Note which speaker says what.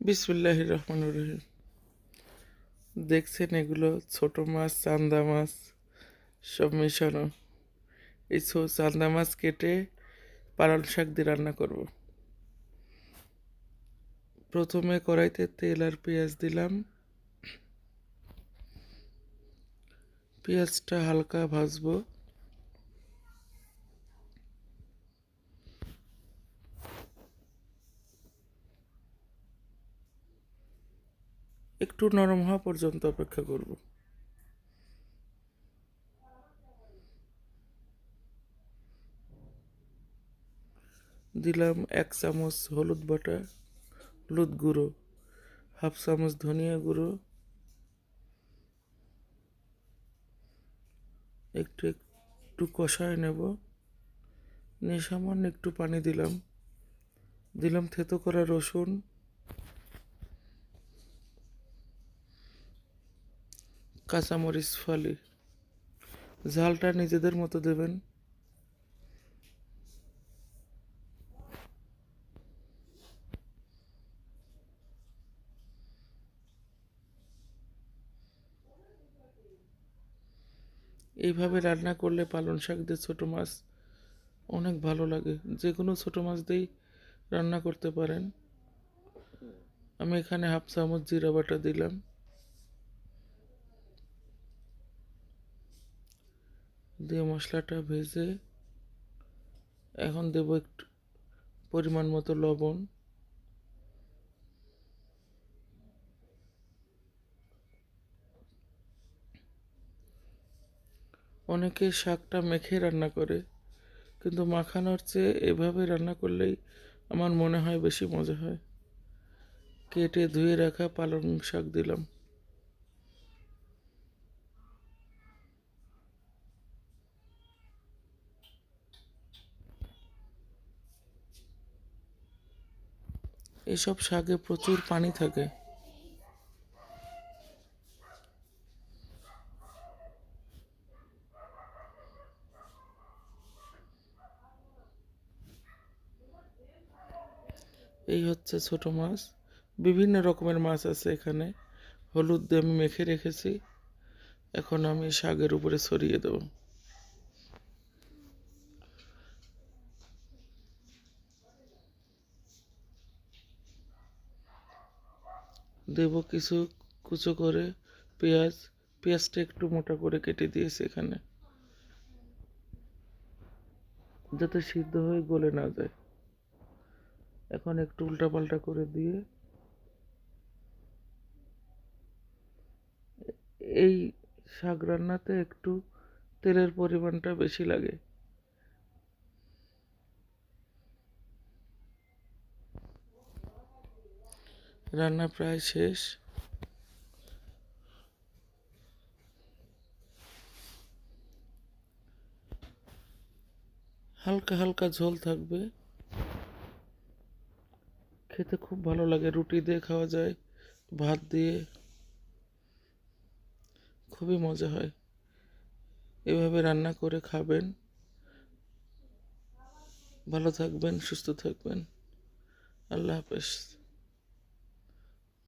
Speaker 1: বিসমিল্লাহির রহমানির রহিম। দেখছেন এগুলো ছোট মাছ, চান্দা মাছ সব মেশানো। এই চান্দা মাছ কেটে পালং শাক দিয়ে রান্না করব। প্রথমে কড়াইতে তেল আর পেঁয়াজ দিলাম। পেঁয়াজটা হালকা ভাজবো। একটু নরম হওয়া পর্যন্ত অপেক্ষা করব। দিলাম 1 চামচ হলুদ বাটা, হলুদ গুঁড়ো, হাফ চামচ ধনিয়া গুঁড়ো, একটু একটু কষায় নেব। নিয়ে সামান্য একটু পানি দিলাম। দিলাম থেতো করা রসুন, কাঁচামরিচ ফালি। ঝালটা নিজেদের মতো দেবেন। এইভাবে রান্না করলে পালং শাক দিয়ে ছোটো মাছ অনেক ভালো লাগে। যে কোনো ছোটো মাছ দিয়েই রান্না করতে পারেন। আমি এখানে হাফ চামচ জিরা বাটা দিলাম। দিয়ে মশলাটা ভেজে এখন দেব একটু পরিমাণ মতো লবণ। অনেকে শাকটা মেখে রান্না করে, কিন্তু মাখানোর চেয়ে এভাবে রান্না করলেই আমার মনে হয় বেশি মজা হয়। কেটে ধুয়ে রাখা পালং শাক দিলাম। এসব শাকে প্রচুর পানি থাকে। এই হচ্ছে ছোট মাছ। বিভিন্ন রকমের মাছ আছে এখানে। হলুদ দিয়ে আমি মেখে রেখেছি। এখন আমি শাকের উপরে ছড়িয়ে দেব। দেব কিছু কুচো করে পেঁয়াজ। পেঁয়াজটা একটু মোটা করে কেটে দিয়েছি এখানে, যাতে সিদ্ধ হয়ে গলে না যায়। এখন একটু উল্টাপাল্টা করে দিয়ে এই শাক রান্নাতে একটু তেলের পরিমাণটা বেশি লাগে। রান্না প্রায় শেষ। হালকা হালকা ঝোল থাকবে। খেতে খুব ভালো লাগে। রুটি দিয়ে খাওয়া যায়, ভাত দিয়ে। খুবই মজা হয়। এভাবে রান্না করে খাবেন। ভালো থাকবেন, সুস্থ থাকবেন। আল্লাহ হাফেজ।